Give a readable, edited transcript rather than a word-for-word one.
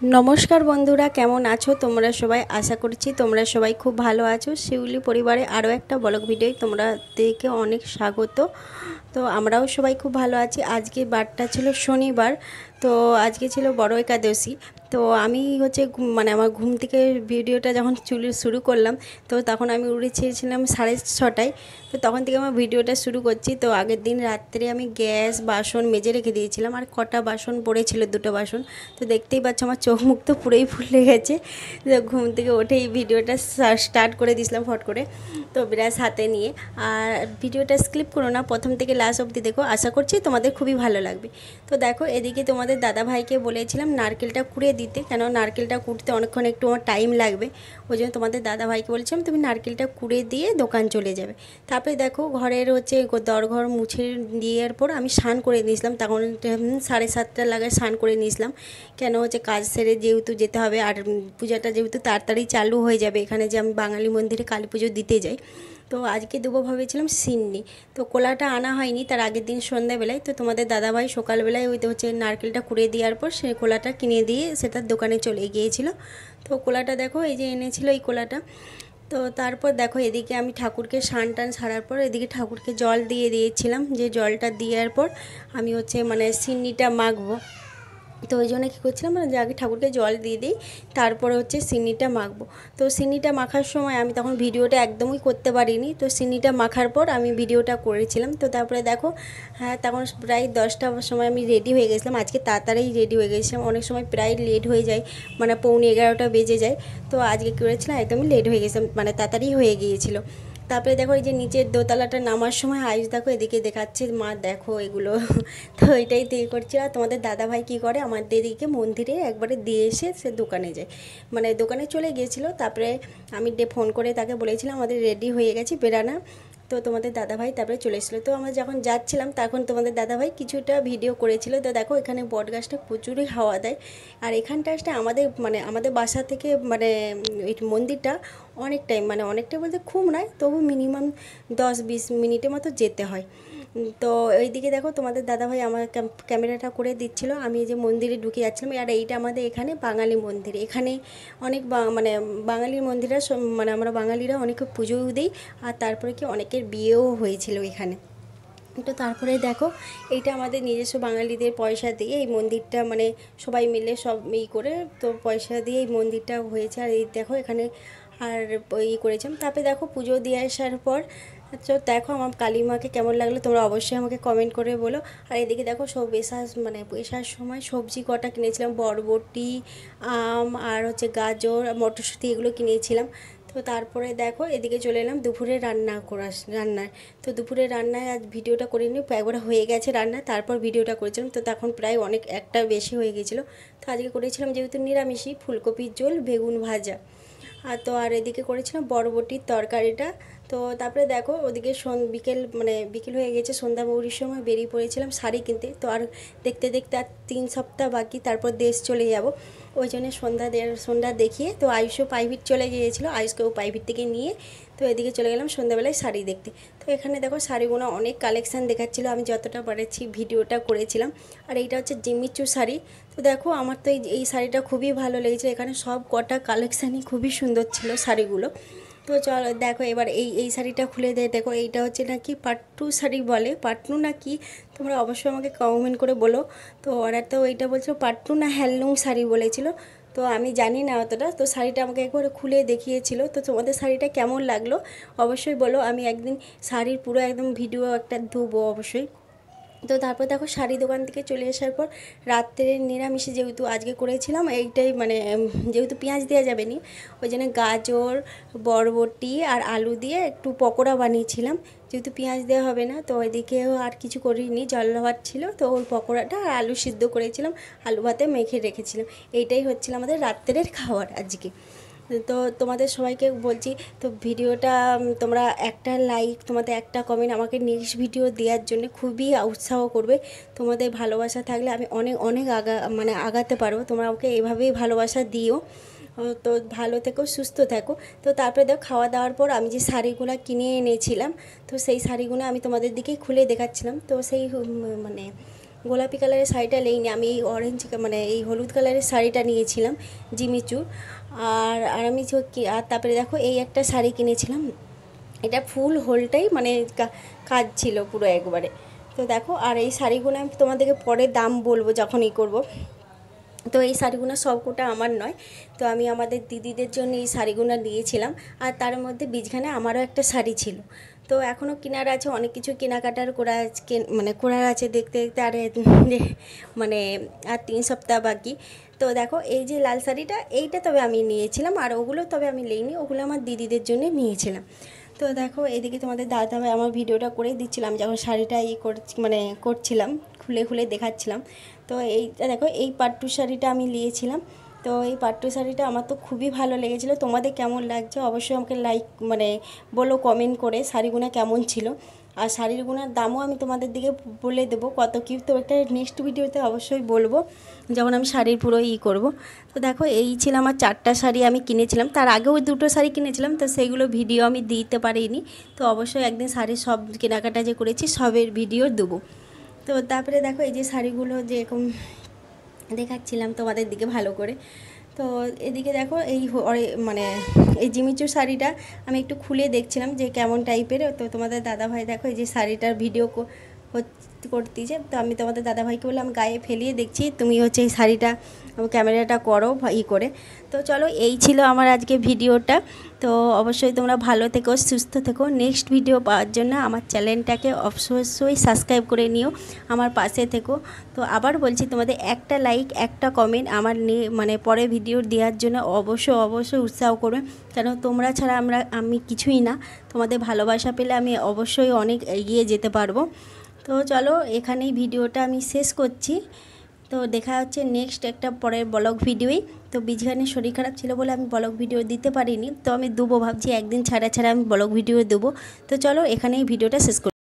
नमस्कार बंधुरा केमन आछो तोमरा सबाई आशा करछि तोमरा सबाई खूब भालो आछो। शिउली परिवारे आरो एकटा ब्लग भिडियो तोमरादेरके अनेक स्वागत। तो आमराओ सबाई खूब भालो आछि। आजके बारटा छिलो शनिवार, तो आजके छिलो बड़ एकादशी। तो आमी होच्छे माने आमार घुम थेके भिडियोटा जखन शुरू करलाम तो तखन आमी उठेছিলাম 6:30টায়। तो तखन थेके आमार भिडियोटा शुरू करछि। तो आगेर दिन रात्रे आमी ग्यास बासन मेजे रेखे दिएछिलाम और कटा बासन पड़ेछिलो, दुटो बासन। तो देखतेई पाচ্ছ আমার চোখ মুখ তো পুরোই ফুলে গেছে। ঘুম থেকে উঠেই ভিডিওটা স্টার্ট করে দিয়েছিলাম ফট করে, তো ব্রাশ হাতে নিয়ে। আর ভিডিওটা স্কিপ করো না, প্রথম থেকে লাস্ট অবধি দেখো, আশা করছি তোমাদের খুবই ভালো লাগবে। তো দেখো এদিকে তোমাদের দাদা ভাইকে বলেছিলাম নারকেলটা কুড়ে দিতে, কেন নারকেলটা কুড়তে অনেকক্ষণ একটু আমার টাইম লাগবে। ওই জন্য তোমাদের দাদা ভাইকে বলেছিলাম তুমি নারকেলটা কুড়ে দিয়ে দোকান চলে যাবে। তারপরে দেখো ঘরের হচ্ছে দরঘর মুছে দেওয়ার পর আমি স্নান করে নিয়েছিলাম। তখন 7:30 লাগায় স্নান করে নিয়েছিলাম, কেন হচ্ছে কাজ সেরে যেহেতু যেতে হবে আর পূজাটা যেহেতু তাড়াতাড়ি চালু হয়ে যাবে। এখানে যে আমি বাঙালি মন্দিরে কালী পুজো দিতে যাই, তো আজকে দেবো ভেবেছিলাম সিন্নি। তো কোলাটা আনা হয়নি, তার আগের দিন সন্ধ্যাবেলায়। তো তোমাদের দাদাভাই সকালবেলায় ওই তো হচ্ছে নারকেলটা কুড়ে দেওয়ার পর সে কোলাটা কিনে দিয়ে সেটার দোকানে চলে গিয়েছিল। তো কোলাটা দেখো এই যে এনেছিল এই কোলাটা। তো তারপর দেখো এদিকে আমি ঠাকুরকে স্নান টান সারার পর এদিকে ঠাকুরকে জল দিয়ে দিয়েছিলাম, যে জলটা দেওয়ার পর আমি হচ্ছে মানে সিন্নিটা মাখবো। তো ওই জন্য কী করছিলাম যে আগে ঠাকুরকে জল দিয়ে দিই, তারপরে হচ্ছে সিন্নিটা মাখবো। তো সিন্নিটা মাখার সময় আমি তখন ভিডিওটা একদমই করতে পারিনি। তো সিন্নিটা মাখার পর আমি ভিডিওটা করেছিলাম। তো তারপরে দেখো হ্যাঁ তখন প্রায় 10টার সময় আমি রেডি হয়ে গেছিলাম। আজকে তাড়াতাড়ি রেডি হয়ে গেছিলাম, অনেক সময় প্রায় লেট হয়ে যায়, মানে 11:45 বেজে যায়। তো আজকে কী করেছিলাম একদমই লেট হয়ে গেছিলাম, মানে তাড়াতাড়ি হয়ে গিয়েছিলো। তারপরে দেখো এই যে নিচের দোতলাটা নামার সময় আয়ুষ দেখো এদিকে দেখাচ্ছে মা দেখো এগুলো। তো এটাই দিয়ে করছি। আর তোমাদের দাদাভাই কী করে আমাদের এদিকে মন্দিরে একবারে দিয়ে এসে সে দোকানে যায়, মানে দোকানে চলে গিয়েছিলো। তারপরে আমি ফোন করে তাকে বলেছিলাম আমাদের রেডি হয়ে গেছি বেরানা। তো তোমাদের দাদাভাই তারপরে চলে এসেছিলো। তো আমরা যখন যাচ্ছিলাম তখন তোমাদের দাদাভাই কিছুটা ভিডিও করেছিল। তো দেখো এখানে বট গাছটা প্রচুরই হাওয়া দেয়। আর এখানটা আসলে আমাদের বাসা থেকে মানে এই মন্দিরটা অনেকটাই, মানে অনেকটাই বলতে খুব নয়, তবু মিনিমাম 10-20 মিনিটের মতো যেতে হয়। তো এইদিকে দেখো তোমাদের দাদাভাই আমার ক্যামেরাটা করে দিচ্ছিলো, আমি এই যে মন্দিরে ঢুকে যাচ্ছিলাম। আর এইটা আমাদের এখানে বাঙালি মন্দির, এখানে অনেক মানে বাঙালির মন্দিরা মানে আমরা বাঙালিরা অনেকে পুজোও দিই। আর তারপরে কি অনেকের বিয়েও হয়েছিল এখানে। তো তারপরে দেখো এইটা আমাদের নিজস্ব বাঙালিদের পয়সা দিয়ে এই মন্দিরটা, মানে সবাই মিলে সব করে তো পয়সা দিয়ে এই মন্দিরটা হয়েছে। আর এই দেখো এখানে আর করেছিলাম। তারপরে দেখো পুজো দিয়ে আসার পর তো দেখো আমার কালী মাকে কেমন লাগলো তোমরা অবশ্যই আমাকে কমেন্ট করে বলো। আর এদিকে দেখো সব এসার সময় সবজি কটা কিনেছিলাম, বরবটি, আম আর হচ্ছে গাজর, মটরশুঁটি এগুলো কিনেছিলাম। তো তারপরে দেখো এদিকে চলে এলাম দুপুরে রান্নায়। তো দুপুরে রান্নায় আজ ভিডিওটা করে নিই, একবার হয়ে গেছে রান্না, তারপর ভিডিওটা করেছিলাম। তো তখন প্রায় অনেক একটা বেশি হয়ে গেছিলো। তো আজকে করেছিলাম যেহেতু নিরামিষই, ফুলকপির ঝোল, বেগুন ভাজা। আর এদিকে করেছিলাম বরবটির তরকারিটা। তো তারপরে দেখো ওদিকে বিকেল হয়ে গেছে, সন্ধ্যা মৌরির সময় বেরিয়ে পড়েছিলাম শাড়ি কিনতে। তো আর দেখতে দেখতে আর 3 সপ্তাহ বাকি, তারপর দেশ চলে যাব। ওই জন্য সন্ধ্যা দেখিয়ে তো আয়ুষও প্রাইভেট চলে গিয়েছিলো, আয়ুষকেও প্রাইভেট থেকে নিয়ে তো এদিকে চলে গেলাম সন্ধ্যাবেলায় শাড়ি দেখতে। তো এখানে দেখো শাড়িগুলো অনেক কালেকশান দেখাচ্ছিলো, আমি যতটা পারেছি ভিডিওটা করেছিলাম। আর এইটা হচ্ছে জিমিচু শাড়ি। তো দেখো আমার তো এই শাড়িটা খুবই ভালো লেগেছে, এখানে সব কটা কালেকশানই খুবই সুন্দর ছিল শাড়িগুলো। তো চলো দেখো এবার এই শাড়িটা খুলে দেখো, এইটা হচ্ছে নাকি পাট্টু শাড়ি বলে, পাট্টু না কি তোমরা অবশ্যই আমাকে কমেন্ট করে বলো। তো ওরা তো এইটা বলছিল পাট্টু না হ্যান্ডলুম শাড়ি বলেছিল, তো আমি জানি না অতটা। তো শাড়িটা আমাকে একবার খুলে দেখিয়েছিল। তো তোমাদের শাড়িটা কেমন লাগলো অবশ্যই বলো, আমি একদিন শাড়ির পুরো একদম ভিডিও একটা দেবো অবশ্যই। তো তারপর দেখো শাড়ি দোকান থেকে চলে আসার পর রাত্রে নিরামিষে যেহেতু আজকে করেছিলাম এইটাই, মানে যেহেতু পেঁয়াজ দেওয়া যাবে না ওই জন্য গাজর, বরবটি আর আলু দিয়ে একটু পকোড়া বানিয়েছিলাম, যেহেতু পেঁয়াজ দেওয়া হবে না। তো ওইদিকেও আর কিছু করিনি, জল ভাত ছিল, তো ওই পকোড়াটা আর আলু সিদ্ধ করেছিলাম, আলু ভাতে মেখে রেখেছিলাম। এইটাই হচ্ছিল আমাদের রাত্রের খাবার আজকে। তো তোমাদের সবাইকে বলছি, তো ভিডিওটা তোমরা একটা লাইক, তোমাদের একটা কমেন্ট আমাকে নেক্সট ভিডিও দেওয়ার জন্য খুবই উৎসাহ করবে। তোমাদের ভালোবাসা থাকলে আমি অনেক অনেক আগাতে পারবো। তোমরা আমাকে এভাবেই ভালোবাসা দিও। তো ভালো থেকো, সুস্থ থাকো। তো তারপরে দেখো খাওয়া দাওয়ার পর আমি যে শাড়িগুলো কিনে এনেছিলাম, তো সেই শাড়িগুলো আমি তোমাদের দিকে খুলে দেখাচ্ছিলাম। তো সেই গোলাপি কালারের শাড়িটা নিইনি, আমি এই অরেঞ্জ মানে এই হলুদ কালারের শাড়িটা নিয়েছিলাম জিমিচুর। আর আমি আর তারপরে দেখো এই একটা শাড়ি কিনেছিলাম, এটা ফুল হোলটাই মানে কাজ ছিল পুরো একবারে। তো দেখো, আর এই শাড়িগুলো আমি তোমাদেরকে পরে দাম বলবো যখনই করব। তো এই শাড়িগুলো সবকটা আমার নয়, তো আমি আমাদের দিদিদের জন্য এই শাড়িগুলো নিয়েছিলাম। আর তার মধ্যে বীজখানে আমারও একটা শাড়ি ছিল। তো এখনও কেনার আছে, অনেক কিছু কেনাকাটার করার আছে দেখতে দেখতে। আর মানে আর 3 সপ্তাহ বাকি। তো দেখো এই যে লাল শাড়িটা, এইটা তবে আমি নিয়েছিলাম, আর ওগুলো তবে আমি নিইনি, ওগুলো আমার দিদিদের জন্য নিয়েছিলাম। তো দেখো এদিকে তোমাদের দাদাভাই আমার ভিডিওটা করে দিচ্ছিলাম যখন শাড়িটা করছিলাম, খুলে খুলে দেখাচ্ছিলাম। তো এইটা দেখো, এই পাট্টু শাড়িটা আমি নিয়েছিলাম। তো এই পাট্টু শাড়িটা আমার তো খুবই ভালো লেগেছিলো। তোমাদের কেমন লাগছে অবশ্যই আমাকে বলো কমেন্ট করে শাড়িগুলো কেমন ছিল। আর শাড়িগুলোর দামও আমি তোমাদের দিকে বলে দেবো কত কী, তো একটা নেক্সট ভিডিওতে অবশ্যই বলবো যখন আমি শাড়ির পুরো করব। তো দেখো এই ছিল আমার 4টা শাড়ি আমি কিনেছিলাম, তার আগেও 2টো শাড়ি কিনেছিলাম, তো সেইগুলো ভিডিও আমি দিতে পারিনি। তো অবশ্যই একদিন শাড়ির সব কেনাকাটা যে করেছি সবের ভিডিও দেবো। তো তারপরে দেখো এই যে শাড়িগুলো যেরকম দেখাচ্ছিলাম তোমাদের দিকে ভালো করে। তো এদিকে দেখো এই জিমিচুর শাড়িটা আমি একটু খুলে দেখছিলাম যে কেমন টাইপের। তো তোমাদের দাদাভাই দেখো এই যে শাড়িটার ভিডিও করতেছে, তো আমি তোমাদের দাদাভাইকে বললাম গায়ে ফেলিয়ে দেখছি, তুমি হচ্ছে এই শাড়িটা ক্যামেরাটা করো করে। তো চলো এই ছিল আমার আজকে ভিডিওটা। তো অবশ্যই তোমরা ভালো থেকো, সুস্থ থেকো। নেক্সট ভিডিও পাওয়ার জন্য আমার চ্যানেলটাকে অবশ্যই সাবস্ক্রাইব করে নিও, আমার পাশে থেকো। তো আবার বলছি, তোমাদের একটা লাইক একটা কমেন্ট আমার পরে ভিডিও দেওয়ার জন্য অবশ্যই উৎসাহ করবে, কেন তোমরা ছাড়া আমি কিছুই না। তোমাদের ভালোবাসা পেলে আমি অবশ্যই অনেক এগিয়ে যেতে পারবো। তো চলো এখানেই ভিডিওটা আমি শেষ করছি। তো দেখা হচ্ছে নেক্সট একটা পরের ব্লগ ভিডিওই। তো বীজখানের শরীর খারাপ ছিল বলে আমি ব্লগ ভিডিও দিতে পারিনি, তো আমি দেবো ভাবছি একদিন ছাড়া ছাড়া আমি ব্লগ ভিডিও দেবো। তো চলো এখানেই ভিডিওটা শেষ করছি।